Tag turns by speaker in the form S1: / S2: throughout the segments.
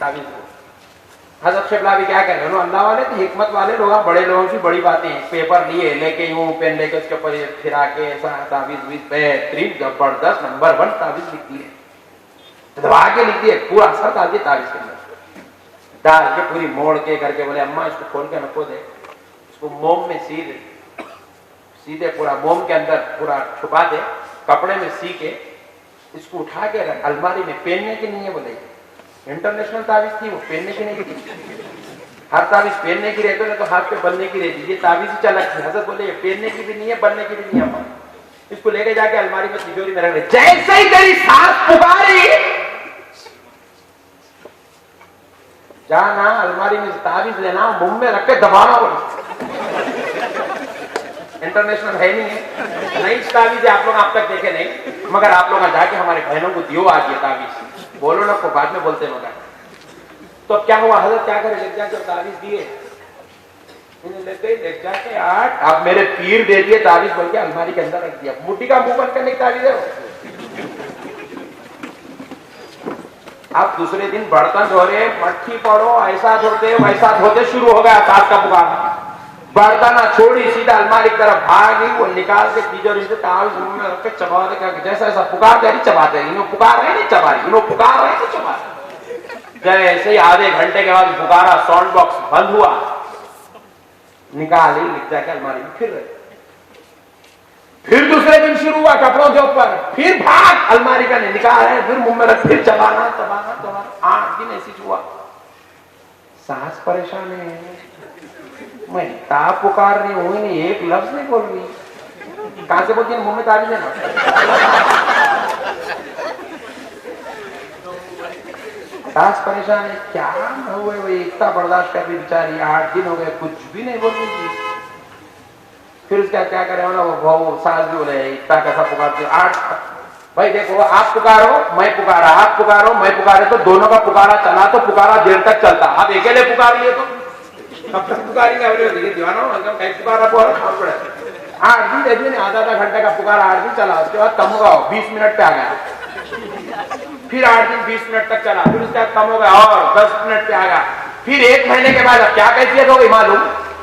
S1: ताबीज को। हजरत शिबला भी क्या करें, अल्लाह वाले थे, हिकमत वाले लोग, बड़े लोगों की बड़ी बातें, पेपर लिए लेके यूं पेन लेके उसके ऊपर फिरा के ऐसा ताबीज बेहतरीन जबरदस्त नंबर 1 ताबीज लिखती है, दबा के लिखती है, पूरा असर डाल दिया ताबीज के अंदर, डाल के पूरी मोड़ के करके बोले अम्मा इसको खोल के नको दे, इसको मोम में सीधे पूरा मोम के अंदर पूरा छुपा दे, कपड़े में सी के इसको उठा के रख अलमारी में, पहनने की नहीं है बोले, इंटरनेशनल ताबीज थी वो, पहनने की नहीं थी। हर ताबीज पहनने की रहती है तो हाथ पे बनने की रहती, ये ताबीज ही चलक थी। हजरत बोले ये पहनने की भी नहीं है, बनने की भी नहीं है, इसको लेके जाके अलमारी में तिजोरी में रख दे। जैसे ही तेरी सास पुकारी जाना अलमारी में ताबीज लेना, मुंह में रख के दबाना, इंटरनेशनल है नहीं है, नई ताबीज आप लोग आप तक देखे नहीं, मगर आप लोग जाके हमारे बहनों को दियो आज ये ताबीज, बोलो ना को बाद में बोलते मगर। तो क्या हुआ, हजरत क्या करे, लेके जाके ताबीज दिए, लेके जाके आठ, अब मेरे पीर दे दिए ताबीज बोल के अलमारी के अंदर रख दिया, मुट्ठी का मुंह बंद करने की ताबीज है। अब दूसरे दिन बर्तन धो रहे, मट्ठी पड़ो, ऐसा धोते वैसा धोते, शुरू हो गया सास का पुकारना, बर्तन छोड़ी सीधा अलमारी की तरफ भागी, वो निकाल के तिजोरी से ताबीज मुंह में रख के चबा दे, जैसा ऐसा पुकार दे रही चबाते रही, इन्हों पुकार रहे नहीं चबा रही, इन्हों पुकार रहे नहीं चबा रही। जैसे ही आधे घंटे के बाद पुकारा, साउंड बॉक्स बंद हुआ, निकाली लिख जाके अलमारी में फिर दूसरे दिन शुरू हुआ कपड़ों के ऊपर, फिर भाग अलमारी का नहीं निकाल है, फिर मुंह में रख, फिर चबाना, 8 दिन ऐसी हुआ। सास परेशान है, मैं ताप पुकार रही हूं, नहीं एक लफ्ज नहीं बोल रही, कहां से बोलती है, मुंह में ताबीज है ना। सास परेशान है, क्या हुए, वो इतना बर्दाश्त कर रही बेचारी, 8 दिन हो गए कुछ भी नहीं बोल रही थी। फिर उसका क्या करे ना, वो सास भी बोले इतना कैसा पुकारते 8, भाई देखो आप पुकारो मैं पुकारा, आप पुकारो मैं पुकारे, तो दोनों का पुकारा चला तो पुकारा देर तक चलता, आप अकेले पुकारिए तो कब तक पुकारेंगे, दीवाना हो कहीं पुकारा बोला 8 दिन देखिए, आधा घंटे का पुकारा 8 दिन चला, उसके बाद कम होगा 20 मिनट पे आ गया, फिर 8 दिन 20 मिनट तक चला, फिर उसके बाद कम हो गया और 10 मिनट पे आ गया, फिर 1 महीने के बाद क्या कैफियत हो गई मालूम,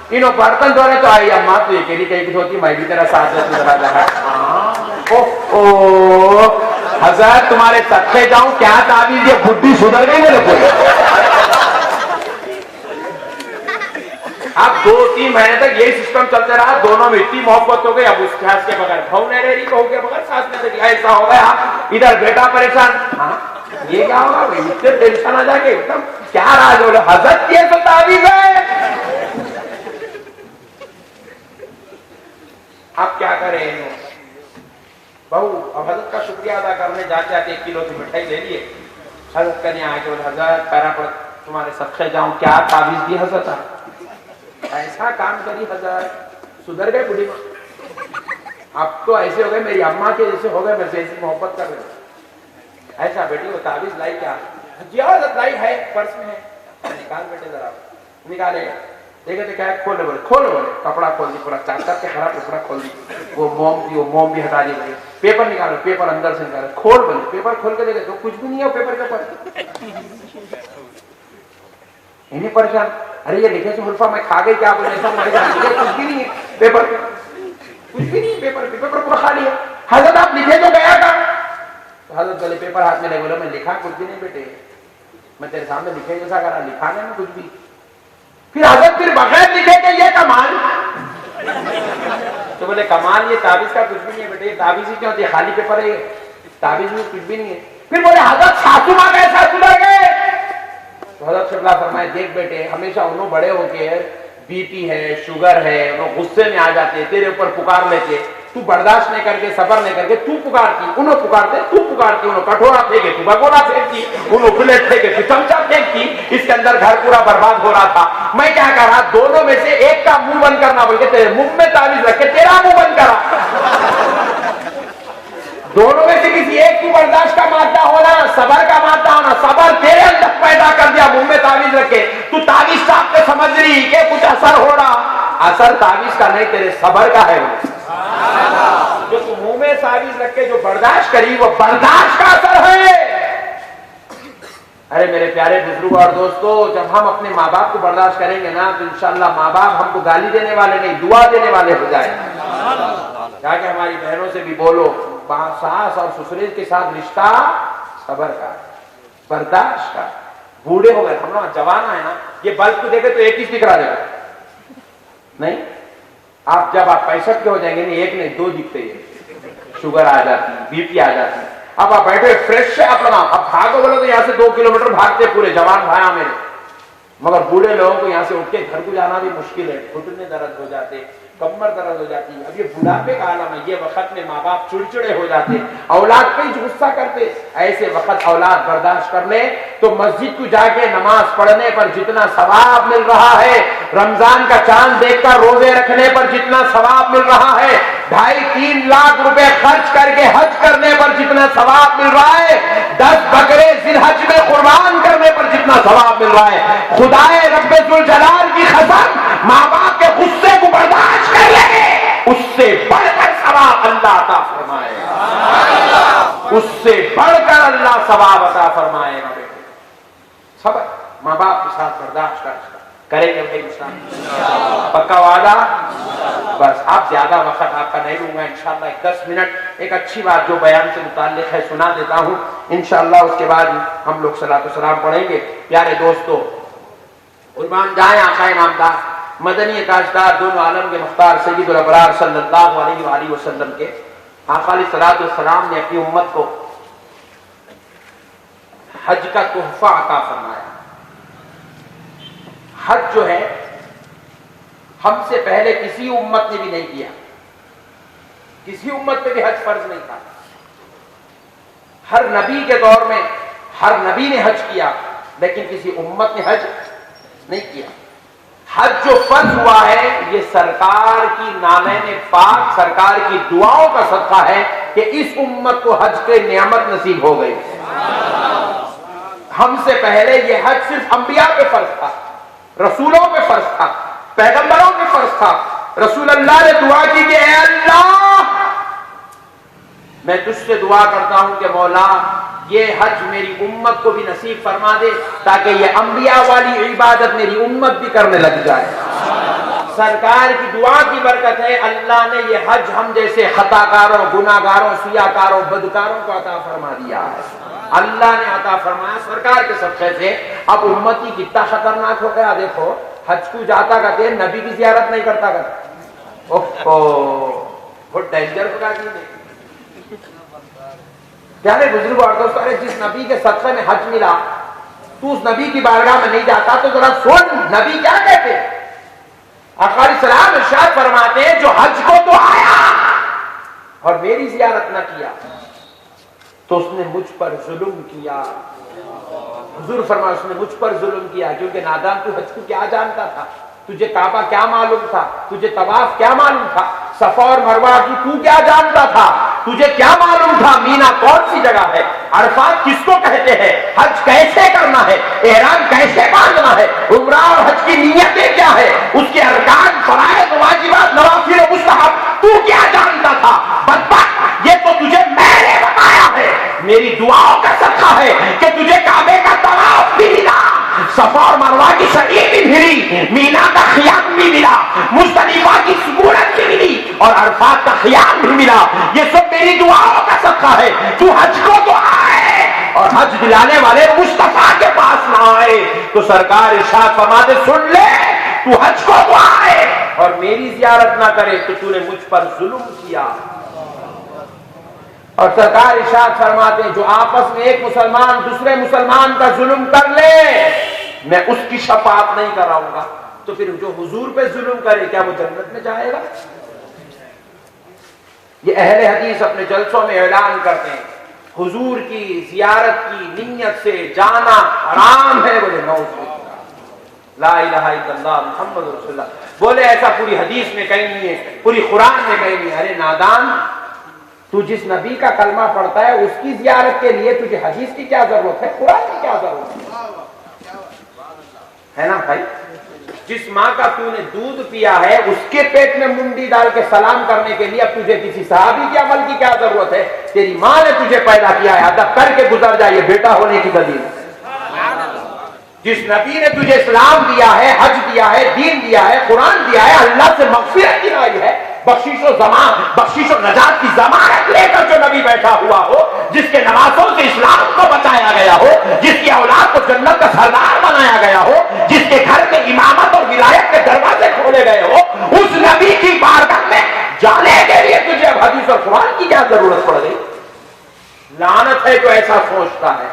S1: इन्हों बर्तन धोने तो आई अम्मा तू अकेली कहीं होती, मैं भी तेरा साथ हजरत तुम्हारे सत्ते जाऊं क्या ताबीज, ये बुद्धि सुधर गई मेरे को। अब 2-3 महीने तक यही सिस्टम चलते रहा, दोनों में इतनी मोहब्बत हो गई, अब उस सास के बगैर बहू नहीं रह रही, बहू के बगैर सास नहीं रही, ऐसा हो गया, इधर बेटा परेशान, हाँ ये क्या होगा भाई, इतने टेंशन आ जाके एकदम क्या राज हो रहा, हजरत ये तो ताबीज है। आप क्या करें बहू, अब हजरत का शुक्रिया अदा करने जाते जाते 1 किलो की मिठाई ले लिए, हजरत कन्या आए कि हजरत पैरा पर तुम्हारे सदक़े जाऊं, क्या ताबीज दी हजरत, ऐसा काम करी हजरत, सुधर गए बुढ़ी माँ, अब तो ऐसे हो गए मेरी अम्मा के जैसे हो गए, मेरे से ऐसी मोहब्बत कर रहे, ऐसा बेटी वो ताबीज लाई क्या, जी हजरत लाई है पर्स में है, निकाल बेटे जरा, निकाले देखे तो क्या है, खोलो बोले, कपड़ा खोल दी, पूरा चार के खराब कपड़ा खोल दी, वो मोम भी हटा दी, पेपर निकालो, पेपर अंदर से निकालो, खोल बोले, पेपर खोल के देखे तो कुछ भी नहीं है पेपर के ऊपर, इन्हीं परेशान, अरे ये लिखे हुल्फा मैं खा गई क्या बोले, ऐसा कुछ भी नहीं है पेपर, कुछ भी नहीं पेपर पूरा खाली है। हजरत आप लिखे तो गया था, तो हजरत बोले पेपर हाथ में ले, बोला मैं लिखा कुछ भी नहीं बेटे, मैं तेरे सामने लिखे जैसा करा, लिखा नहीं कुछ भी। फिर हजरत फिर बगैर लिखे के ये कमाल, तो बोले कमाल, ये ताबीज का कुछ भी नहीं है बेटे, ये ताबीज ही क्यों होती है, खाली पेपर है, ताबीज में कुछ भी नहीं है। फिर बोले हजरत सासू मां कैसा सुधर गए, तो हजरत शिबला फरमाए देख बेटे, हमेशा उन्होंने बड़े होके बीपी है, शुगर है, वो गुस्से में आ जाते, तेरे ऊपर पुकार लेते, तू बर्दाश्त नहीं करके, सबर नहीं करके तू पुकारती, उन्होंने पुकारते तू पुकारती, उन्होंने कटोरा फेंके तू भगोना फेंकती, उन्होंने प्लेट फेंके तू चमचा फेंकती, इसके अंदर घर पूरा बर्बाद हो रहा था। मैं क्या कर रहा, दोनों में से एक का मुंह बंद करना बोल के तेरे मुंह में ताबीज रख के तेरा मुंह बंद करा, दोनों में से किसी एक की बर्दाश्त का मादा होना, सबर का मादा होना, सबर तेरे अंदर पैदा कर दिया, मुंह में ताबीज रखे, तू ताबीज साहब के समझ रही के कुछ असर हो रहा, असर ताबीज का नहीं तेरे सबर का है, जो तू मुंह में ताबीज रख के जो बर्दाश्त करी वो बर्दाश्त का असर है। अरे मेरे प्यारे बुजुर्ग और दोस्तों, जब हम अपने माँ बाप को बर्दाश्त करेंगे ना तो इंशाल्लाह माँ बाप हमको गाली देने वाले नहीं, दुआ देने वाले हो जाएंगे। जाके हमारी बहनों से भी बोलो, सास और ससुर के साथ रिश्ता सबर का, बर्दाश्त का। बूढ़े हो गए, हम लोग जवान है ना, ये बल्ब को देखे तो एक ही दिख रहा है नहीं, आप जब आप 65 के हो जाएंगे नहीं, एक नहीं 2 दिखते हैं, शुगर आ जाती है, बीपी आ जाती है। अब आप बैठे फ्रेश से आप लगाओ, अब भागो बोलो तो यहाँ से 2 किलोमीटर भागते पूरे जवान भाया मेरे, मगर बूढ़े लोगों को यहाँ से उठ के घर को जाना भी मुश्किल है, घुटने दर्द हो जाते, कमर दर्द हो जाती है। अब ये बुढ़ापे का आलम है, ये वक्त में माँ बाप चिड़चिड़े हो जाते, औलाद पे ही गुस्सा करते। ऐसे वक्त औलाद बर्दाश्त कर ले तो मस्जिद को जाके नमाज पढ़ने पर जितना सवाब मिल रहा है, रमजान का चांद देखकर रोजे रखने पर जितना सवाब मिल रहा है, 2.5-3 लाख रुपए खर्च करके हज करने पर जितना सवाब मिल रहा है, 10 बकरे जिलहज में कुर्बान करने पर जितना सवाब मिल रहा है, खुदाए रब्बे जुल जलाल की कसम, माँ बाप के गुस्से को बर्दाश्त कर ले, उससे बढ़कर सवाब अल्लाह अता फरमाएगा, उससे बढ़कर अल्लाह सवाब अता फरमाएगा। बेटे सबर, माँ बाप के साथ बर्दाश्त करेंगे भाई इंसान, पक्का वादा। बस आप ज्यादा वक्त आपका नहीं लूंगा, इंशाल्लाह 10 मिनट एक अच्छी बात जो बयान से मुताल्लिक है सुना देता हूं, इंशाल्लाह उसके बाद हम लोग सलातो सलाम पढ़ेंगे। प्यारे दोस्तों, कुर्बान जाए आक़ाए नामदार मदनी ताजदार दोनों आलम के मुख्तार सय्यदुल अबरार सल्लल्लाहु अलैहि वसल्लम के आका अलैहिस्सलातु वस्सलाम ने अपनी उम्मत को हज का तोहफा अता फरमाया। हज जो है हमसे पहले किसी उम्मत ने भी नहीं किया, किसी उम्मत पे भी हज फर्ज नहीं था। हर नबी के दौर में हर नबी ने हज किया, लेकिन किसी उम्मत ने हज नहीं किया। हज जो फर्ज हुआ है ये सरकार की नालैने पाक, सरकार की दुआओं का सदका है कि इस उम्मत को हज के नियामत नसीब हो गई। हमसे पहले ये हज सिर्फ अंबिया पे फर्ज था, रसूलों पे फर्ज था, पैगंबरों पे फर्ज था। रसूल अल्लाह ने दुआ की कि ऐ अल्लाह, मैं तुझसे दुआ करता हूं कि मौला ये हज मेरी उम्मत को भी नसीब फरमा दे, ताकि ये अंबिया वाली इबादत मेरी उम्मत भी करने लग जाए। सरकार की दुआ की बरकत है अल्लाह ने ये हज हम जैसे खताकारों, गुनाहगारों, सियाकारों, बदकारों को अता फरमा दिया है। अल्लाह ने अता फरमाया सरकार के सबसे से। अब उम्मती कितना खतरनाक हो गया देखो, हज को जाता करते नबी की जियारत नहीं करता करते। ओहो बहुत डेंजर होगा जी ने। प्यारे बुजुर्ग और दोस्तों, अरे जिस नबी के सदक़े में हज मिला तू उस नबी की बारगाह में नहीं जाता तो जरा सुन नबी क्या कहते हैं। आका अलैहिस्सलाम इरशाद फरमाते हैं जो हज को तो आया और मेरी जियारत न किया तो उसने मुझ पर जुल्म किया। हुजूर फरमाया उसने मुझ पर जुल्म किया, क्योंकि नादान तू हज को क्या जानता था, तुझे काबा क्या मालूम था, तुझे तवाफ क्या मालूम था, सफा और मरवा की तू क्या जानता था, तुझे क्या मालूम था मीना कौन सी जगह है, अरफात किसको कहते हैं, हज कैसे करना है, एहराम कैसे बांधना है, उम्रा और हज की नियतें क्या है, उसके अरकान, फराइज़, वाजिबात, नवाफिल और मुस्तहब तू क्या जानता था। बदबख्त, ये तो तुझे मैंने बताया है, मेरी दुआओं का सदका है कि तुझे काबे का तवाफ भी मिला, सफा और मरवा की सई भी मिली, मीना का खियाम भी मिला, मुज़दलिफा की सुकूनत भी मिली और अरफात का खियाम भी मिला। ये सब मेरी दुआओं का सदका है। तू हज को तो आए और हज दिलाने वाले मुस्तफा के पास ना आए तो सरकार इरशाद फरमाते सुन ले, तू हज को तो आए और मेरी जियारत ना करे तो तूने मुझ पर जुल्म किया। और सरकार इरशाद फरमाते जो आपस में एक मुसलमान दूसरे मुसलमान का जुल्म कर ले मैं उसकी शफाअत नहीं कराऊंगा। तो फिर जो हुजूर पे जुल्म करे क्या वो जन्नत में जाएगा? ये अहले हदीस अपने जलसों में ऐलान करते हैं हुजूर की जियारत की नियत से जाना हराम है। बोले ला इलाहा इल्लल्लाह मुहम्मद रसूलुल्लाह। बोले ऐसा पूरी हदीस में कहीं नहीं है, पूरी कुरान में कहीं नहीं। अरे नादान, तू जिस नबी का कलमा पढ़ता है उसकी जियारत के लिए तुझे हदीस की क्या जरूरत है, कुरान की क्या जरूरत है ना भाई। जिस माँ का तूने दूध पिया है उसके पेट में मुंडी डाल के सलाम करने के लिए अब तुझे किसी सहाबी के अमल की क्या जरूरत है। तेरी माँ ने तुझे पैदा किया है, अदब करके गुजर जाइए बेटा होने की दलील। जिस नबी ने तुझे इस्लाम दिया है, हज दिया है, दीन दिया है, कुरान दिया है, अल्लाह से मग़फ़िरत दिलाई है, बख्शिश और नजात की ज़मानत लेकर जो नबी बैठा हुआ हो, जिसके नमाज़ों से इस्लाम को बचाया गया हो, जिसकी औलाद को जन्नत का सरदार बनाया गया हो, जिसके घर में इमामत और विलायत के दरवाजे खोले गए हो, उस नबी की बारगाह में जाने के लिए तुझे अब हदीस और कुरान की क्या जरूरत पड़ गई? लानत है जो ऐसा सोचता है।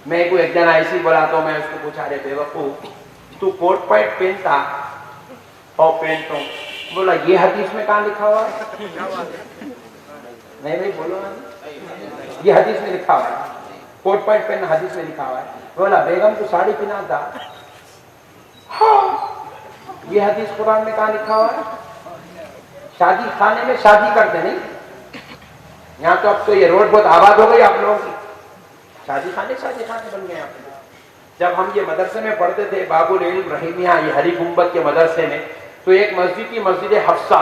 S1: मैं को एक जना ऐसी बोला तो मैं उसको पूछा, रे बेवकूफ, तू कोट पैंट पहनता और पहनता हूं, बोला ये हदीस में कहां लिखा हुआ है? नहीं भाई बोलो ना, ये हदीस में लिखा हुआ है, कोट पैंट पहनना हदीस में लिखा हुआ है। बोला बेगम तू साड़ी पहनाता, हाँ ये हदीस कुरान में कहां लिखा हुआ है? शादी खाने में शादी करते नहीं, यहाँ तो अब तो ये रोड बहुत आबाद हो गई आप लोगों की, शादी खाने बन गए आप। जब हम ये मदरसे में पढ़ते थे बाबुल इल्म रहीमिया, ये हरी गुंबद के मदरसे में, तो एक मस्जिद थी मस्जिद हफ्सा,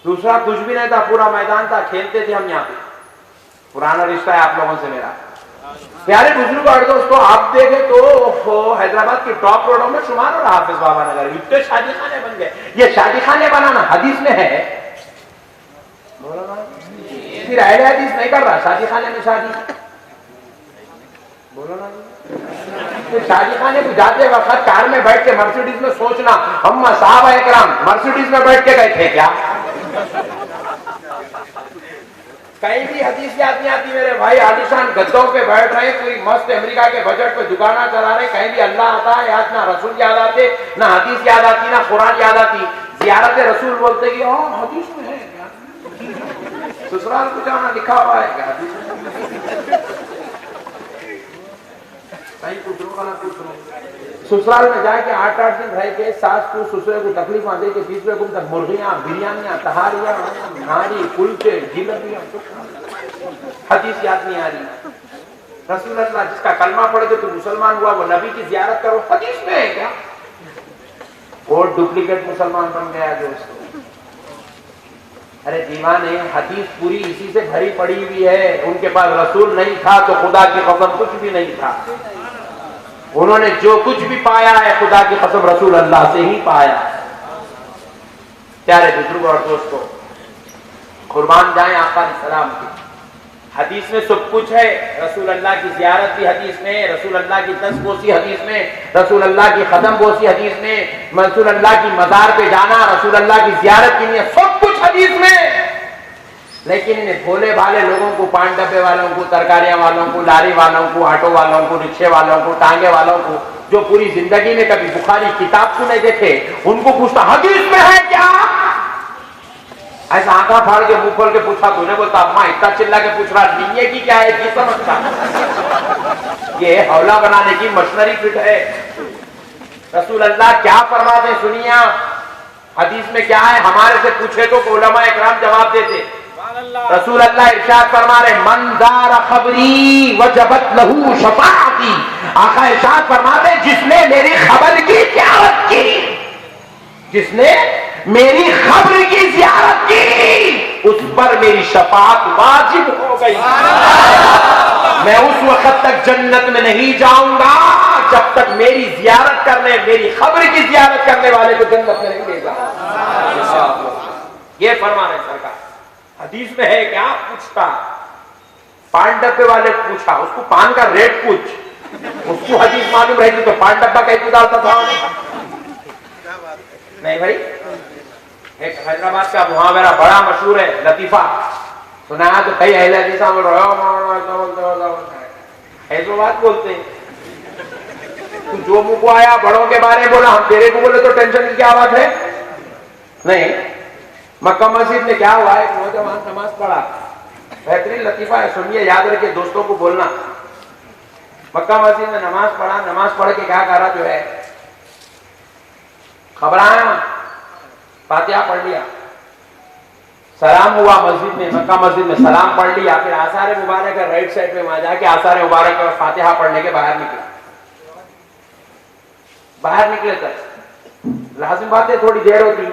S1: दूसरा कुछ भी नहीं था, पूरा मैदान था, खेलते थे हम यहाँ पे। पुराना रिश्ता है आप लोगों से मेरा। प्यारे बुजुर्ग और दोस्तों, आप देखे तो हैदराबाद के टॉप रोडों में शुमार हो रहा हाफिज बाबा नगर, इतने शादी खाने बन गए। ये शादी खाने बनाना हदीस में है, बोलो ना, फिर अहले हदीस नहीं कर रहा शादी खाने में शादी, बोलो ना। फिर शादी खाने को जाते वक्त कार में बैठ के मर्सिडीज में सोचना, हम साहब इकराम मर्सिडीज में बैठ के गए थे क्या? कहीं भी हदीस याद नहीं आती मेरे भाई, आलिशान गद्दों पे बैठ रहे, पूरी मस्त अमेरिका के बजट पे दुकाना चला रहे, कहीं भी अल्लाह आता है याद, ना रसूल याद आते, ना हदीस याद आती, ना कुरान याद आती। ज़ियारत रसूल बोलते कि हदीस में है, ससुराल को जाना लिखा हुआ है क्या हदीस में? कहीं पूछ लो ना पूछ लो। ससुराल में जाके 8-8 दिन रह के सास को ससुरे को तकलीफ दे के 20 रुपए तक मुर्गियां, बिरयानियां, तहारियां, नारी, कुलचे, जिलेबियां, हदीस याद नहीं आ रही। रसूल अल्लाह जिसका कलमा पढ़े तो मुसलमान हुआ, वो नबी की जियारत करो, हदीस में है क्या? और डुप्लीकेट मुसलमान बन गया दोस्तों। अरे दीवाने, हदीस पूरी इसी से भरी पड़ी हुई है। उनके पास रसूल नहीं था तो खुदा की कसम कुछ भी नहीं था। उन्होंने जो कुछ भी पाया है खुदा की कसम रसूल अल्लाह से ही पाया। प्यारे बुजुर्ग और दोस्तों, कुर्बान जाएं आका सलाम की, हदीस में सब कुछ है। रसूल अल्लाह की जियारत भी हदीस में, रसूल अल्लाह की दस्तबोसी हदीस में, रसूल अल्लाह की कदम बोसी हदीस में, रसूल अल्लाह की मजार पे जाना, रसूल अल्लाह की जियारत की नियत, सब कुछ हदीस में। लेकिन इन्हें भोले भाले लोगों को, पान डब्बे वालों को, तरकारियां वालों को, लारी वालों को, ऑटो वालों को, रिक्शे वालों को, टांगे वालों को, जो पूरी जिंदगी में कभी बुखारी किताब को नहीं देखे, उनको पूछता हदीस में है क्या? ऐसा आंखा फाड़ के मुंह खोल के पूछा, तूने बोलता अम्मा इतना चिल्ला के पूछ रहा नहीं है कि क्या है कि समझता। ये हौला बनाने की मशीनरी फिट है। रसूल अल्लाह क्या फरमाते हैं सुनिया, हदीस में क्या है? हमारे से पूछे तो उलमा इकराम जवाब देते। रसूल अल्लाह इरशाद फरमा रहे, मन दारा खबरी वजबत लहू शफाअती। आका इरशाद फरमाते, जिसने मेरी खबर की ज़ियारत की, जिसने मेरी खबर की ज़ियारत की, उस पर मेरी शफाअत वाजिब हो गई। मैं उस वक्त तक जन्नत में नहीं जाऊंगा जब तक मेरी ज़ियारत करने, मेरी खबर की ज़ियारत करने वाले को जन्नत में नहीं ले जाऊंगा। ये फरमा रहे सरकार। हदीस में है क्या? पूछता पान डब्बे वाले पूछा, उसको पान का रेट पूछ, उसको हदीस मालूम रहेगी तो पान डब्बा कैसे डालता था? नहीं भाई, एक हैदराबाद का मुहावरा बड़ा मशहूर है, लतीफा सुना तो कई अहले हदीस बोल रहे ऐसो बात बोलते हैं। तू जो मुंह को आया बड़ों के बारे में बोला, हम तेरे को बोले तो टेंशन की क्या बात है? नहीं, मक्का मस्जिद में क्या हुआ, एक नौजवान नमाज पढ़ा, बेहतरीन लतीफा है, सुनिए याद रखिए, दोस्तों को बोलना। मक्का मस्जिद में नमाज पढ़ा, नमाज पढ़ के क्या करा जो है, खबराया, फातिहा पढ़ लिया, सलाम हुआ मस्जिद में, मक्का मस्जिद में सलाम पढ़ लिया, फिर आसार मुबारक है राइट साइड में, वहां जाके आसार मुबारक और फातिहा पढ़ने के बाहर निकला। बाहर निकले तक लाजिम बात है थोड़ी देर होती,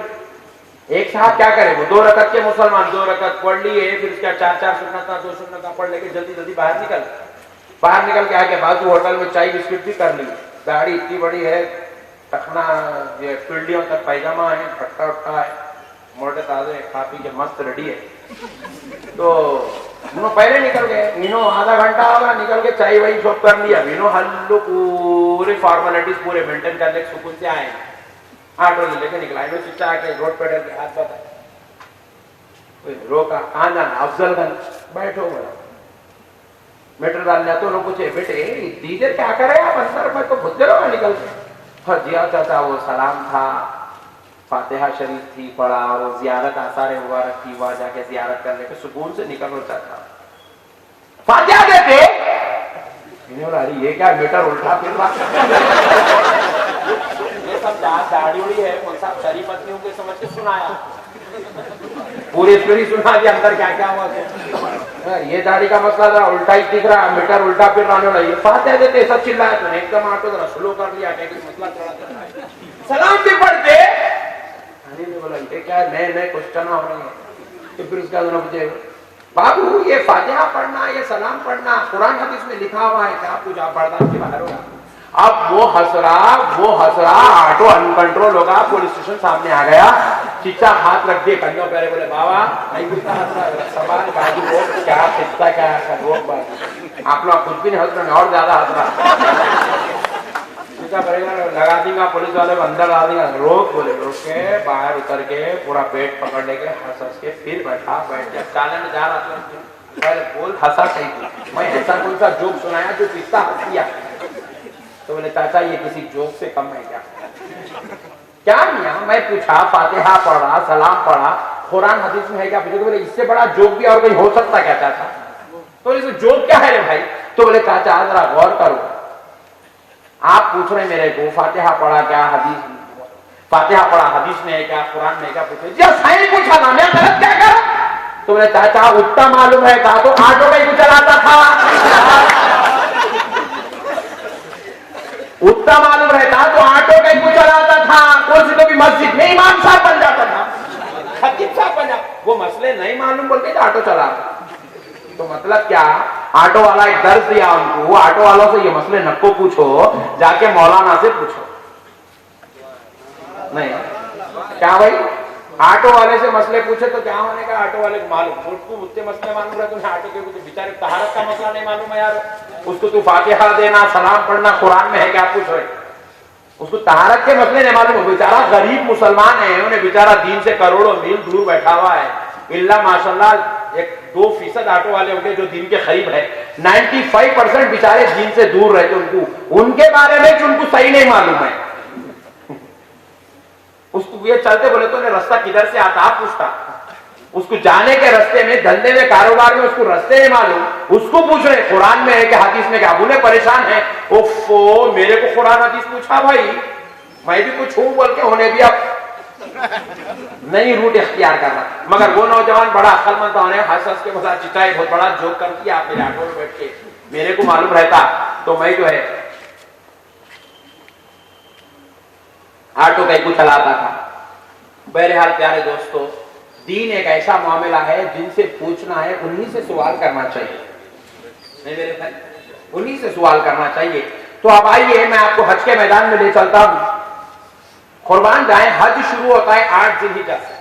S1: एक साहब क्या करे, वो 2 रकत के मुसलमान 2 रकत पढ़ लिए, फिर उसका 4-4 सुन्नत 2 सुन्नत पढ़ लेके जल्दी जल्दी बाहर निकल। बाहर निकल के आके बाजू होटल में चाय बिस्किट भी कर ली, दाढ़ी इतनी बड़ी है, टखना ये पिंडियों तक पायजामा है, फट्टा उट्टा है, मोटे ताजे खा पी के मस्त रेडी है। तो मीनो पहले निकल गए, मीनो आधा घंटा होगा निकल के चाय वही शॉप कर लिया, मीनो हल्लू पूरे फॉर्मेलिटीज पूरे मेंटेन करने सुकून से आए, ऑटो लेके निकला, इनो चिच्चा आके रोड पे डर के हाथ बताए, रोका, कहाँ जाना? अफजलगंज। बैठो बोला, मीटर डाल जाते लोग पूछे बेटे दीजिए क्या करे आप अंदर में, तो भूत रहो निकल के। हाँ जी चाचा वो सलाम था, फातिहा शरीफ थी पढ़ा, और जियारत आसार मुबारक थी, वहां जाके जियारत करने के सुकून से निकल होता था। फातिहा देते अरे ये क्या मीटर उल्टा फिर रहा ये सब दाढ़ी उड़ी है, कौन सा शरीफ पत्नियों के समझ के सुनाया, पूरी स्टोरी सुना दी अंदर क्या क्या हुआ तो। ये दाढ़ी का मसला था, उल्टा ही दिख रहा, मीटर उल्टा फिर रहा है, ये फातिहा देते सब चिल्लाया, तो एकदम ऑटो जरा स्लो कर लिया, मसला चढ़ा, सलाम भी पढ़ते। अरे ने बोला ये क्या नए नए क्वेश्चन हो रहे हैं, तो फिर उसका मुझे बाबू ये फातिहा पढ़ना, ये सलाम पढ़ना कुरान हदीस में लिखा हुआ है, क्या पूछा बर्दाश्त के बाहर होगा। अब वो हंस रहा, ऑटो अनकंट्रोल होगा, पुलिस स्टेशन सामने आ गया, चिच्चा हाथ रख दिए कंधों पे, बोले बाबा नहीं कुत्ता हंस रहा, सवाल बाजू रोक, क्या चिच्चा क्या रोक बाजू, आप लोग कुछ भी नहीं हंस रहे, और ज्यादा हंस रहा, लगा देगा पुलिस वाले को अंदर डाल देगा, रोक, बोले रोक के बाहर उतर के पूरा पेट पकड़ लेके हंस के फिर बैठ के चालन जा रहा था, पहले बोल हंसा सही, मैं ऐसा कौन सा जोक सुनाया जो पिस्ता हंस दिया, तो बोले चाचा ये किसी जोक से कम है क्या मियां, मैं पूछा फातिहा पढ़ा, सलाम पढ़ा, कुरान हदीस में है क्या पूछा, तो बोले इससे बड़ा जोक भी और कहीं हो सकता क्या चाचा, तो बोले जोक क्या है रे भाई, तो बोले चाचा जरा गौर करो, आप पूछ रहे मेरे को फातिहा पढ़ा क्या, हदीस फातिहा पढ़ा हदीस में है क्या, कुरान में है क्या, पूछे जी सही पूछा ना, मैं गलत क्या करा, तो बोले चाचा उतना मालूम है कहा, तो ऑटो कहीं को चलाता था, उतना मालूम रहता तो ऑटो कहीं को चलाता था, कौन सी कभी मस्जिद में इमाम साहब बन जाता था, खतीब साहब बन जाता, वो मसले नहीं मालूम बोल के ऑटो चला, तो मतलब क्या, ऑटो वाला एक दर्ज दिया उनको, ऑटो वालों से ये मसले नको पूछो, जाके मौलाना से पूछो, नहीं क्या भाई, ऑटो वाले से मसले पूछे तो क्या होने का, ऑटो वाले को मालूम, उसको मुझसे मसले मालूम रहे, तुम्हें ऑटो के बेचारे तहारत का मसला नहीं मालूम है यार, उसको तू फातिहा देना, सलाम पढ़ना कुरान में है क्या पूछ रहे, उसको तहारत के मसले नहीं मालूम, बेचारा गरीब मुसलमान है, उन्हें बेचारा दीन से करोड़ों मील दूर बैठा हुआ है, इल्ला माशाल्लाह एक 2% ऑटो वाले होंगे जो दीन के करीब है, 95% बेचारे दीन से दूर रहते, उनके बारे में जो उनको सही नहीं मालूम है, उसको ये चलते बोले तो रास्ता किधर से आता आप पूछता, उसको जाने के रास्ते में, धंधे में, कारोबार में उसको रास्ते नहीं मालूम, उसको पूछ रहे कुरान में है कि हदीस में क्या, बोले परेशान है, ओफो मेरे को कुरान हदीस पूछा भाई, मैं भी कुछ हूं बोल के होने भी अब नहीं रूट इख्तियार करना, मगर वो नौजवान बड़ा अक्लमंद था, हंस के बोला चिता बहुत बड़ा जोक कर दिया, आप मेरे ऑटो में बैठ के, मेरे को मालूम रहता तो मैं जो है ऑटो कहीं को चलाता था। बहरहाल प्यारे दोस्तों, दीन एक ऐसा मामला है जिनसे पूछना है उन्हीं से सवाल करना चाहिए, नहीं मेरे भाई, उन्हीं से सवाल करना चाहिए। तो अब आइए मैं आपको हज के मैदान में ले चलता हूं, कुर्बान जाए, हज शुरू होता है 8 जिलहिज्जा से,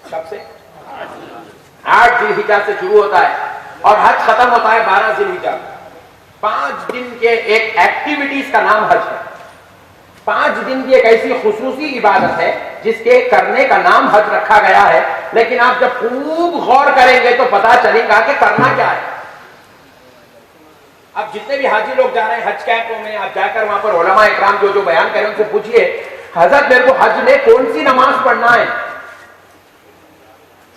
S1: कब से? 8 जिलहिज्जा से शुरू होता है और हज खत्म होता है 12 जिलहिज्जा। 5 दिन के एक एक्टिविटीज का नाम हज है। 5 दिन की एक ऐसी खुसूसी इबादत है जिसके करने का नाम हज रखा गया है, लेकिन आप जब खूब गौर करेंगे तो पता चलेगा कि करना क्या है। अब जितने भी हाजी लोग जा रहे हैं हज कैंपों में, आप जाकर वहां पर उलमा इकराम जो बयान करें उनसे पूछिए, हजरत मेरे को हज में कौन सी नमाज पढ़ना है?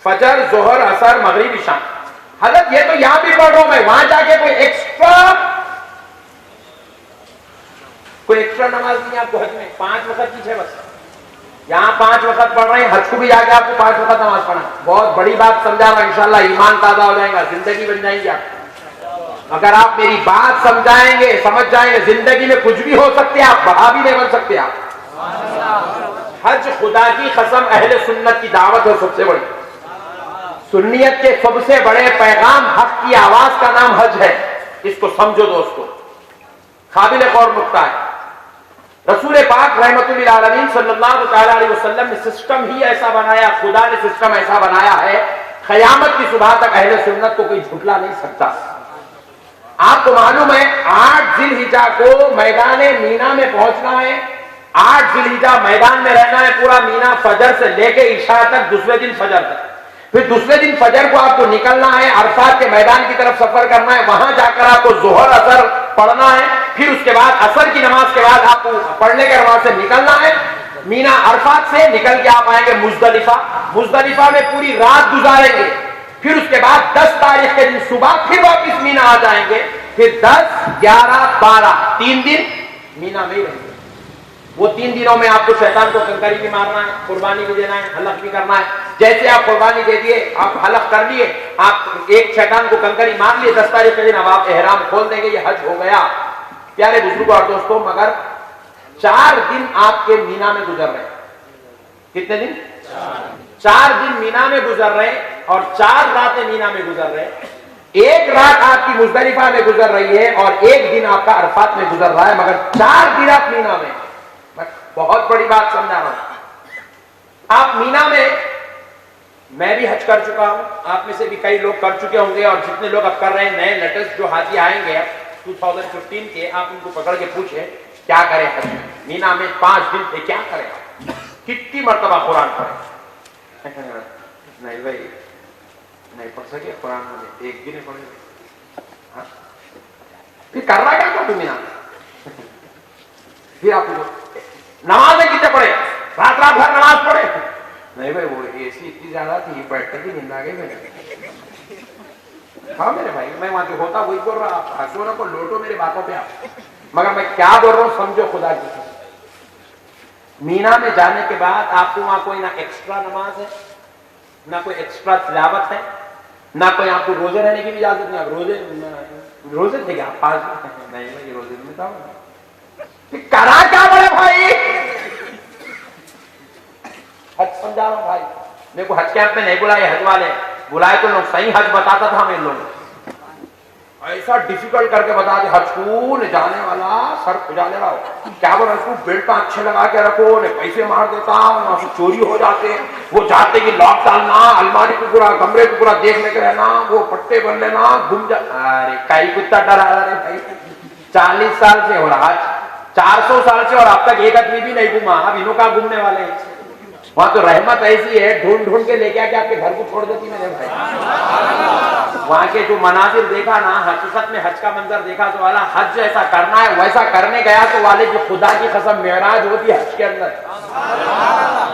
S1: फजर, जोहर, असर, मगरिब, इशा। हजरत ये तो यहां भी पढ़ रहा हूं मैं, वहां जाके कोई एक्स्ट्रा नमाज नहीं है आपको हज में, 5 वक्त की है बस। यहाँ 5 वक्त पढ़ रहे हैं, हज को भी जाके आपको 5 वक्त नमाज पढ़ना। बहुत बड़ी बात समझाऊंगा, इंशाल्लाह ईमान ताजा हो जाएगा, जिंदगी बन जाएगी आप। अगर आप मेरी बात समझाएंगे, समझ जाएंगे, जिंदगी में कुछ भी हो सकते हैं, आप बड़ा भी नहीं बन सकते आप। हज खुदा की कसम अहले सुन्नत की दावत है सबसे बड़ी। सुन्नियत के सबसे बड़े पैगाम, हक की आवाज का नाम हज है। इसको समझो दोस्तों, काबिल गौर नुक्ता है। रसूल पाक रहमतुल आलमीन सल्लल्लाहु तआला अलैहि वसल्लम ने सिस्टम ही ऐसा बनाया, खुदा ने सिस्टम ऐसा बनाया है, क़यामत की सुबह तक अहले सुन्नत को कोई झुठला नहीं सकता। आपको मालूम है 8 जिलहिजा को मैदान मीना में पहुंचना है, 8 जिलहिजा मैदान में रहना है पूरा मीना, फजर से लेके इशा तक, दूसरे दिन फजर तक। फिर दूसरे दिन फजर को आपको निकलना है, अरफात के मैदान की तरफ सफर करना है, वहां जाकर आपको जोहर असर पढ़ना है, फिर उसके बाद असर की नमाज के बाद आपको पढ़ने के वहां से निकलना है। मीना अरफात से निकल के आप आएंगे मुजदलिफा, मुजदलिफा में पूरी रात गुजारेंगे, फिर उसके बाद 10 तारीख के दिन सुबह फिर वापिस मीना आ जाएंगे, फिर 10, 11, 12 3 दिन मीना में ही रहेंगे। वो 3 दिनों में आपको शैतान को कंकरी भी मारना है, कुर्बानी भी देना है, हलक भी करना है। जैसे आप कुर्बानी दे दिए, आप हलक कर लिए, आप एक शैतान को कंकरी मार लिए, 10 तारीख के दिन अब आप एहराम खोल देंगे, ये हज हो गया। प्यारे बुजुर्गों और दोस्तों, मगर 4 दिन आपके मीना में गुजर रहे। कितने दिन? 4 दिन मीना में गुजर रहे और 4 रातें मीना में गुजर रहे। एक रात आपकी मुजदलिफा में गुजर रही है और एक दिन आपका अरफात में गुजर रहा है, मगर 4 दिन आप मीना में। बहुत बड़ी बात समझा रहा हूं। आप मीना में, मैं भी हज कर चुका हूं, आप में से भी कई लोग कर चुके होंगे, और जितने लोग अब कर रहे हैं, नए लेटेस्ट जो हाथी आएंगे 2015 के, आप उनको पकड़ के पूछे क्या करें हज में। मीना में 5 दिन थे, क्या करें, कितनी मर्तबा कुरान पढ़े? नहीं भाई, नहीं पढ़ सके कुरान में, एक दिन पढ़े। फिर कर रहा क्या तू मीना? फिर आप नमाज में कितने पढ़े? रात भर नमाज पढ़े? नहीं भाई, वो एसी इतनी ज्यादा थी, बैठते की नींद आ गई मेरे। हाँ मेरे भाई, मैं वहां जो होता वही बोल रहा, आप हंसो ना को लोटो मेरे बातों पे आप। मगर मैं क्या बोल रहा हूं समझो खुदा की। मीना में जाने के बाद आपको वहां कोई ना एक्स्ट्रा नमाज है, ना कोई एक्स्ट्रा तिलावत है, ना कोई आपको रोजे रहने की भी इजाजत नहीं। आप रोजे थे क्या? 5 दिन? नहीं मैं रोजे में था। करा क्या बड़े भाई? हज समझा रहा हूं भाई, मेरे को हज कैंप में नहीं बुलाए, हज वाले बुलाए तो लोग सही हज बताता था। मेरे लोग ऐसा डिफिकल्ट करके बता दे, हज कून जाने वाला सर खुजाने रहा हो, क्या बोल रहा, बेल्ट पे अच्छे लगा के रखो, ने पैसे मार देता, वहां से चोरी हो जाते, वो जाते कि लॉक डालना, अलमारी को पूरा, कमरे को पूरा देख लेके रहना, वो पट्टे बन लेना, घूम जा। अरे कई कुत्ता डरा रहे भाई, 40 साल से हो रहा, 400 साल से, और अब तक एक आदमी भी नहीं घूमा। अब इन्हों का घूमने वाले हैं। वहां तो रहमत ऐसी है, ढूंढ ढूंढ के लेके आके आपके घर को छोड़ देती मेरे भाई। वहां के जो मनाजिर देखा ना, हकीकत में हज का मंजर देखा तो वाला हज जैसा करना है वैसा करने गया तो वाले जो खुदा की कसम मेराज होती है हज के अंदर।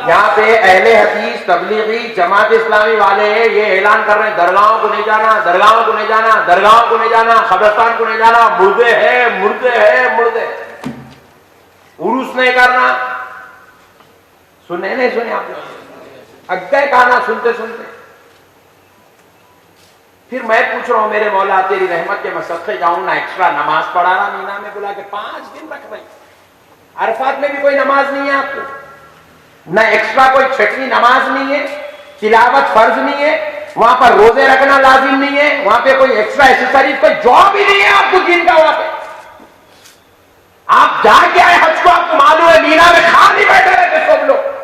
S1: यहाँ पे अहले हदीस, तबलीगी, जमात इस्लामी वाले ये ऐलान कर रहे हैं, दरगाहों को नहीं जाना, दरगाहों को नहीं जाना, दरगाहों को नहीं जाना, कब्रिस्तान को नहीं जाना, मुर्दे है, मुर्दे है, मुर्दे। उरूस नहीं करना, सुने नहीं सुने आप लोग? अग्गए गाना सुनते सुनते फिर मैं पूछ रहा हूं, मेरे मौला तेरी रहमत के मैं सदके जाऊं ना, एक्स्ट्रा नमाज पढ़ा रहा मीना में बुला के, 5 दिन रख रहे। अरफात में भी कोई नमाज नहीं है आपको, ना एक्स्ट्रा कोई छठवीं नमाज नहीं है, तिलावत फर्ज नहीं है, वहां पर रोजे रखना लाजिम नहीं है, वहां पे कोई एक्स्ट्रा एक्सेसरीज, कोई जॉब ही नहीं है आपको दिन का। वहां पे आप जाके आए हज को, आपको मालूम है मीना में खाली बैठे रहते सब लोग।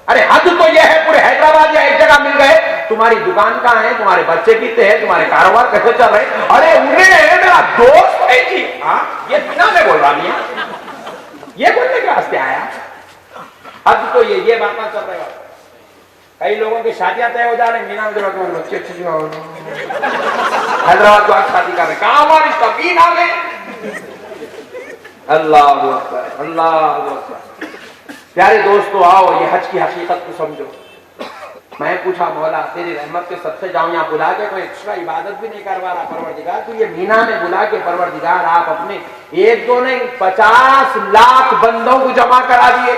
S1: अरे हज तो यह है, पूरे हैदराबाद या एक जगह मिल गए, तुम्हारी दुकान कहां है, तुम्हारे बच्चे कितने हैं, तुम्हारे कारोबार कैसे चल रहे, अरे उन्हें मेरा दोस्त है जी। हाँ ये मीना में बोल रहा मियां, ये बोलने के वास्ते आया। हज तो ये बात चल रही है। कई लोगों की शादियां तय हो जा रही, मीना में जब बच्चे अच्छे हैदराबाद को शादी कर रहे, कहां हमारी कबीन आ गए। अल्लाह अकबर, अल्लाह अकबर। प्यारे दोस्तों आओ, ये हज की हकीकत को समझो। मैं पूछा मौला तेरी रहमत के सबसे जाऊं, यहाँ बुला के कोई एक्स्ट्रा इबादत भी नहीं करवा रहा परवरदिगार, तो ये मीना में बुला के परवरदिगार आप अपने 1-2 नहीं 50 लाख बंदों को जमा करा दिए।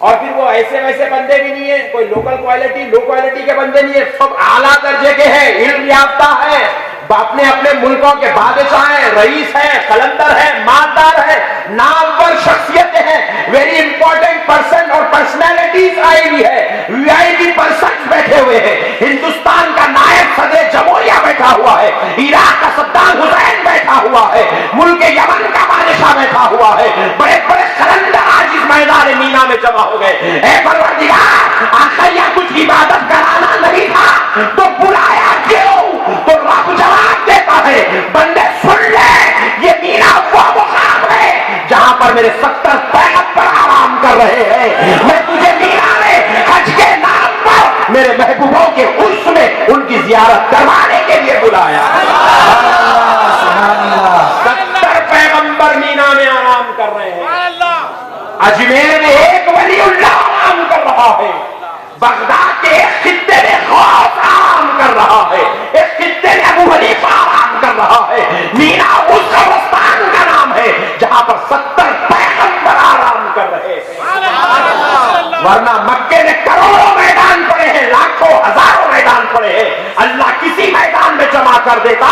S1: और फिर वो ऐसे वैसे बंदे भी नहीं है, कोई लोकल क्वालिटी लो क्वालिटी के बंदे नहीं है, सब आला दर्जे के हैं, इल्म याफ्ता है, अपने अपने मुल्कों के बादशाह हैं, रईस है, कलंदर है, मालदार है, नामवर शख्सियतें हैं, वेरी इंपॉर्टेंट पर्सन और पर्सनैलिटीज आई हुई है, वीआईपी पर्सन बैठे हुए हैं, हिंदुस्तान का नायब सदर जमहूरिया बैठे बैठा हुआ है, इराक का सद्दाम हुसैन बैठा हुआ है, मुल्क यमन का बादशाह बैठा हुआ है, बड़े बड़े कलंदर आज इस मैदान मीना में जमा हो गए। ऐ परवरदिगार, आखिर यह कुछ इबादत कराना नहीं था तो बुलाया क्यों? तो रब जवाब देता है, बंदे सुन ले, ये मीना वो मुकाम है जहां पर मेरे 70 पैगंबर आराम कर रहे हैं। मैं तुझे मीना में हज के नाम पर मेरे महबूबों के उर्स में उनकी जियारत करवाने के लिए बुलाया। 70 पैगंबर मीना में आराम कर रहे हैं। अजमेर में एक वलीउल्लाह आराम कर रहा है, बगदाद के एक खित्ते में खौफ आराम कर रहा है, एक खित्ते में अबू हनीफा आराम कर रहा है। मीना उस कब्रिस्तान का नाम है जहां पर 70 पैगंबर आराम कर रहे हैं। वरना मक्के में करोड़ों मैदान पड़े हैं, लाखों हजारों मैदान पड़े हैं, अल्लाह किसी मैदान में जमा कर देता,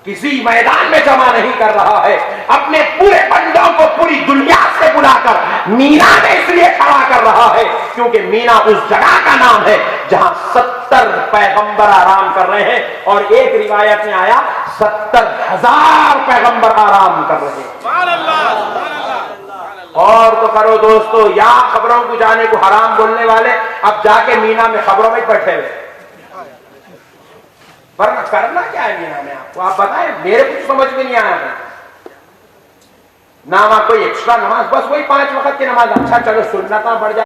S1: किसी मैदान में जमा नहीं कर रहा है। अपने पूरे बंदों को पूरी दुनिया से बुलाकर मीना में इसलिए खड़ा कर रहा है क्योंकि मीना उस जगह का नाम है जहां 70 पैगंबर आराम कर रहे हैं। और एक रिवायत में आया 70,000 पैगंबर आराम कर रहे हैं। और तो करो दोस्तों, यहां खबरों को जाने को हराम बोलने वाले अब जाके मीना में खबरों में बैठे हुए, वरना करना क्या है मीना में? आपको आप बताएं, मेरे कुछ समझ में नहीं आया ना वहां कोई एक्स्ट्रा नमाज, बस वही 5 वक्त की नमाज। अच्छा चलो सुन्नत बढ़ जाए।